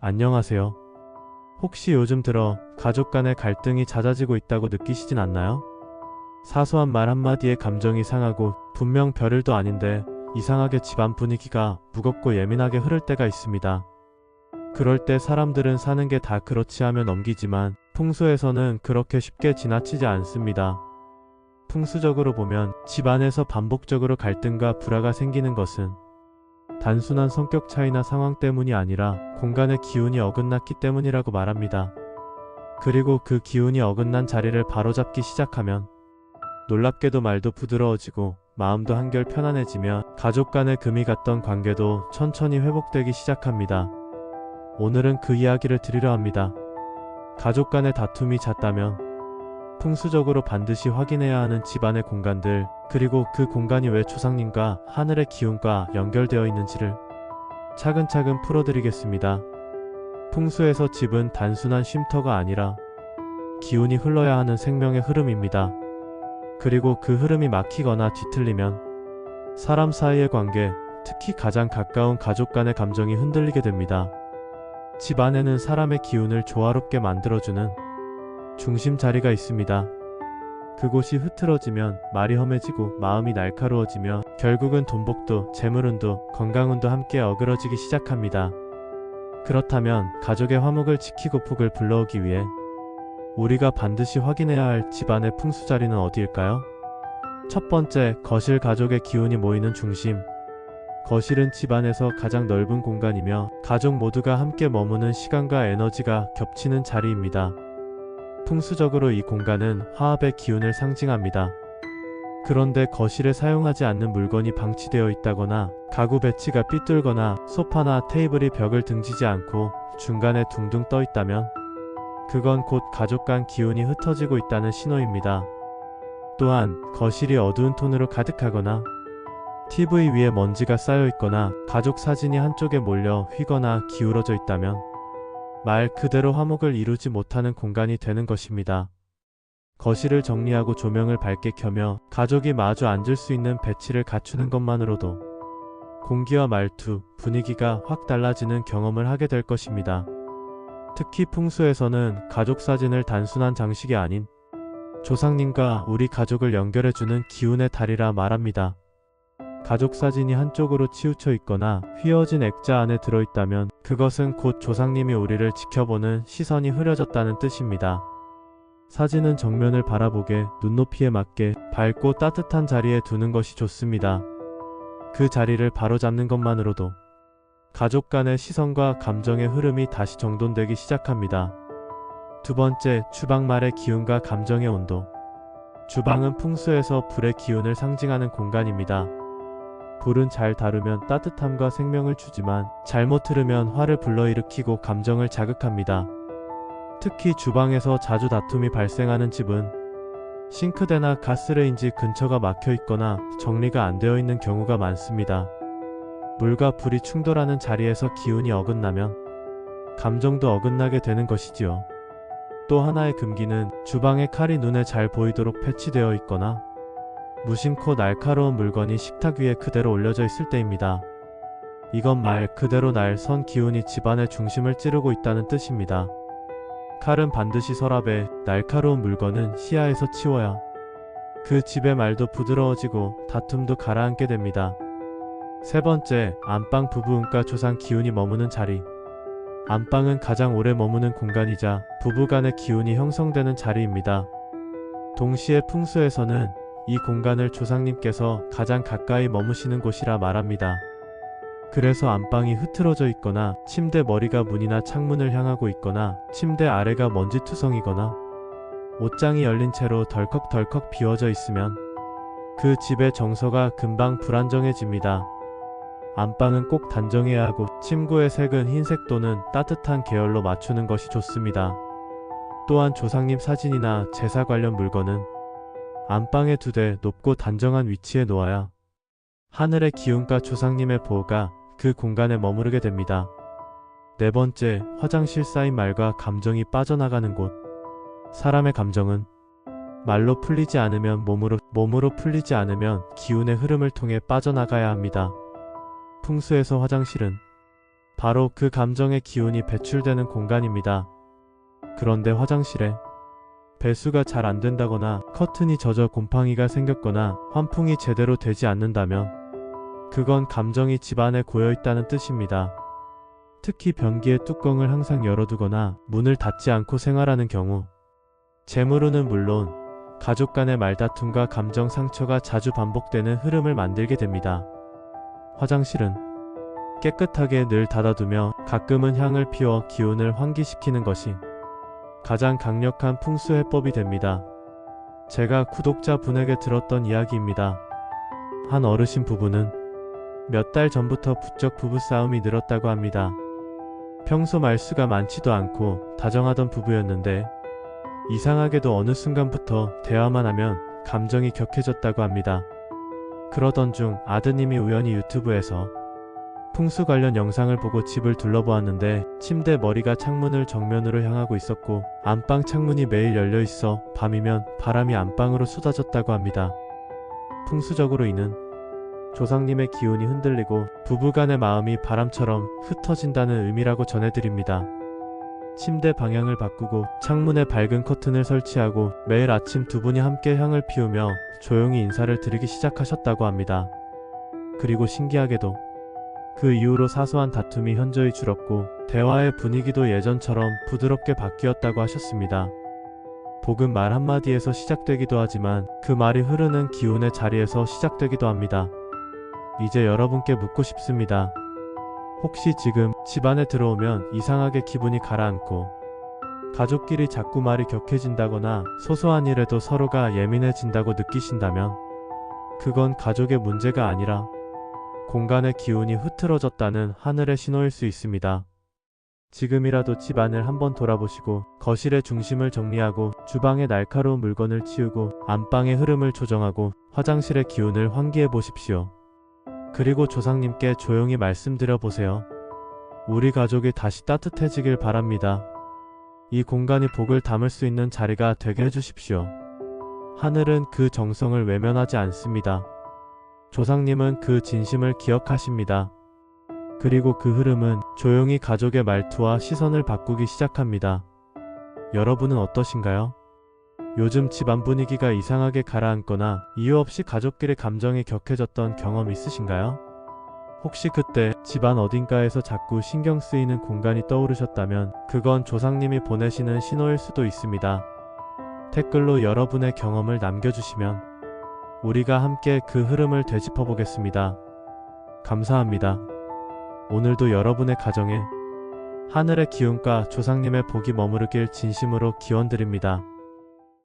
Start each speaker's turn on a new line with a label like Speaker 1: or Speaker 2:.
Speaker 1: 안녕하세요. 혹시 요즘 들어 가족 간의 갈등이 잦아지고 있다고 느끼시진 않나요? 사소한 말 한마디에 감정이 상하고 분명 별일도 아닌데 이상하게 집안 분위기가 무겁고 예민하게 흐를 때가 있습니다. 그럴 때 사람들은 사는 게 다 그렇지 하며 넘기지만 풍수에서는 그렇게 쉽게 지나치지 않습니다. 풍수적으로 보면 집안에서 반복적으로 갈등과 불화가 생기는 것은 단순한 성격 차이나 상황 때문이 아니라 공간의 기운이 어긋났기 때문이라고 말합니다. 그리고 그 기운이 어긋난 자리를 바로잡기 시작하면 놀랍게도 말도 부드러워지고 마음도 한결 편안해지며 가족 간의 금이 갔던 관계도 천천히 회복되기 시작합니다. 오늘은 그 이야기를 드리려 합니다. 가족 간의 다툼이 잦다면 풍수적으로 반드시 확인해야 하는 집안의 공간들, 그리고 그 공간이 왜 조상님과 하늘의 기운과 연결되어 있는지를 차근차근 풀어드리겠습니다. 풍수에서 집은 단순한 쉼터가 아니라 기운이 흘러야 하는 생명의 흐름입니다. 그리고 그 흐름이 막히거나 뒤틀리면 사람 사이의 관계, 특히 가장 가까운 가족 간의 감정이 흔들리게 됩니다. 집 안에는 사람의 기운을 조화롭게 만들어주는 중심 자리가 있습니다. 그곳이 흐트러지면 말이 험해지고 마음이 날카로워지며 결국은 돈복도, 재물운도, 건강운도 함께 어그러지기 시작합니다. 그렇다면 가족의 화목을 지키고 복을 불러오기 위해 우리가 반드시 확인해야 할 집안의 풍수 자리는 어디일까요? 첫 번째, 거실. 가족의 기운이 모이는 중심. 거실은 집안에서 가장 넓은 공간이며 가족 모두가 함께 머무는 시간과 에너지가 겹치는 자리입니다. 풍수적으로 이 공간은 화합의 기운을 상징합니다. 그런데 거실에 사용하지 않는 물건이 방치되어 있다거나 가구 배치가 삐뚤거나 소파나 테이블이 벽을 등지지 않고 중간에 둥둥 떠 있다면 그건 곧 가족 간 기운이 흩어지고 있다는 신호입니다. 또한 거실이 어두운 톤으로 가득하거나 TV 위에 먼지가 쌓여 있거나 가족 사진이 한쪽에 몰려 휘거나 기울어져 있다면 말 그대로 화목을 이루지 못하는 공간이 되는 것입니다. 거실을 정리하고 조명을 밝게 켜며 가족이 마주 앉을 수 있는 배치를 갖추는 것만으로도 공기와 말투, 분위기가 확 달라지는 경험을 하게 될 것입니다. 특히 풍수에서는 가족 사진을 단순한 장식이 아닌 조상님과 우리 가족을 연결해주는 기운의 달이라 말합니다. 가족 사진이 한쪽으로 치우쳐 있거나 휘어진 액자 안에 들어있다면 그것은 곧 조상님이 우리를 지켜보는 시선이 흐려졌다는 뜻입니다. 사진은 정면을 바라보게, 눈높이에 맞게 밝고 따뜻한 자리에 두는 것이 좋습니다. 그 자리를 바로잡는 것만으로도 가족 간의 시선과 감정의 흐름이 다시 정돈되기 시작합니다. 두 번째, 주방. 말의 기운과 감정의 온도. 주방은 풍수에서 불의 기운을 상징하는 공간입니다. 불은 잘 다루면 따뜻함과 생명을 주지만 잘못 흐르면 화를 불러일으키고 감정을 자극합니다. 특히 주방에서 자주 다툼이 발생하는 집은 싱크대나 가스레인지 근처가 막혀 있거나 정리가 안 되어 있는 경우가 많습니다. 물과 불이 충돌하는 자리에서 기운이 어긋나면 감정도 어긋나게 되는 것이지요. 또 하나의 금기는 주방의 칼이 눈에 잘 보이도록 배치되어 있거나 무심코 날카로운 물건이 식탁 위에 그대로 올려져 있을 때입니다. 이건 말 그대로 날 선 기운이 집안의 중심을 찌르고 있다는 뜻입니다. 칼은 반드시 서랍에, 날카로운 물건은 시야에서 치워야 그 집의 말도 부드러워지고 다툼도 가라앉게 됩니다. 세 번째, 안방. 부부운과 조상 기운이 머무는 자리. 안방은 가장 오래 머무는 공간이자 부부 간의 기운이 형성되는 자리입니다. 동시에 풍수에서는 이 공간을 조상님께서 가장 가까이 머무시는 곳이라 말합니다. 그래서 안방이 흐트러져 있거나 침대 머리가 문이나 창문을 향하고 있거나 침대 아래가 먼지투성이거나 옷장이 열린 채로 덜컥덜컥 비워져 있으면 그 집의 정서가 금방 불안정해집니다. 안방은 꼭 단정해야 하고 침구의 색은 흰색 또는 따뜻한 계열로 맞추는 것이 좋습니다. 또한 조상님 사진이나 제사 관련 물건은 안방에 두되 높고 단정한 위치에 놓아야 하늘의 기운과 조상님의 보호가 그 공간에 머무르게 됩니다. 네 번째, 화장실. 쌓인 말과 감정이 빠져나가는 곳. 사람의 감정은 말로 풀리지 않으면 몸으로 풀리지 않으면 기운의 흐름을 통해 빠져나가야 합니다. 풍수에서 화장실은 바로 그 감정의 기운이 배출되는 공간입니다. 그런데 화장실에 배수가 잘 안 된다거나 커튼이 젖어 곰팡이가 생겼거나 환풍이 제대로 되지 않는다면 그건 감정이 집안에 고여 있다는 뜻입니다. 특히 변기의 뚜껑을 항상 열어두거나 문을 닫지 않고 생활하는 경우 재물운은 물론 가족 간의 말다툼과 감정 상처가 자주 반복되는 흐름을 만들게 됩니다. 화장실은 깨끗하게 늘 닫아두며 가끔은 향을 피워 기운을 환기시키는 것이 가장 강력한 풍수 해법이 됩니다. 제가 구독자분에게 들었던 이야기입니다. 한 어르신 부부는 몇 달 전부터 부쩍 부부싸움이 늘었다고 합니다. 평소 말수가 많지도 않고 다정하던 부부였는데 이상하게도 어느 순간부터 대화만 하면 감정이 격해졌다고 합니다. 그러던 중 아드님이 우연히 유튜브에서 풍수 관련 영상을 보고 집을 둘러보았는데 침대 머리가 창문을 정면으로 향하고 있었고 안방 창문이 매일 열려 있어 밤이면 바람이 안방으로 쏟아졌다고 합니다. 풍수적으로 이는 조상님의 기운이 흔들리고 부부간의 마음이 바람처럼 흩어진다는 의미라고 전해드립니다. 침대 방향을 바꾸고 창문에 밝은 커튼을 설치하고 매일 아침 두 분이 함께 향을 피우며 조용히 인사를 드리기 시작하셨다고 합니다. 그리고 신기하게도 그 이후로 사소한 다툼이 현저히 줄었고 대화의 분위기도 예전처럼 부드럽게 바뀌었다고 하셨습니다. 복은 말 한마디에서 시작되기도 하지만 그 말이 흐르는 기운의 자리에서 시작되기도 합니다. 이제 여러분께 묻고 싶습니다. 혹시 지금 집안에 들어오면 이상하게 기분이 가라앉고 가족끼리 자꾸 말이 격해진다거나 소소한 일에도 서로가 예민해진다고 느끼신다면 그건 가족의 문제가 아니라 공간의 기운이 흐트러졌다는 하늘의 신호일 수 있습니다. 지금이라도 집안을 한번 돌아보시고 거실의 중심을 정리하고 주방의 날카로운 물건을 치우고 안방의 흐름을 조정하고 화장실의 기운을 환기해 보십시오. 그리고 조상님께 조용히 말씀드려 보세요. 우리 가족이 다시 따뜻해지길 바랍니다. 이 공간이 복을 담을 수 있는 자리가 되게 해주십시오. 하늘은 그 정성을 외면하지 않습니다. 조상님은 그 진심을 기억하십니다. 그리고 그 흐름은 조용히 가족의 말투와 시선을 바꾸기 시작합니다. 여러분은 어떠신가요? 요즘 집안 분위기가 이상하게 가라앉거나 이유 없이 가족끼리 감정이 격해졌던 경험 있으신가요? 혹시 그때 집안 어딘가에서 자꾸 신경 쓰이는 공간이 떠오르셨다면 그건 조상님이 보내시는 신호일 수도 있습니다. 댓글로 여러분의 경험을 남겨주시면 우리가 함께 그 흐름을 되짚어 보겠습니다. 감사합니다. 오늘도 여러분의 가정에 하늘의 기운과 조상님의 복이 머무르길 진심으로 기원드립니다.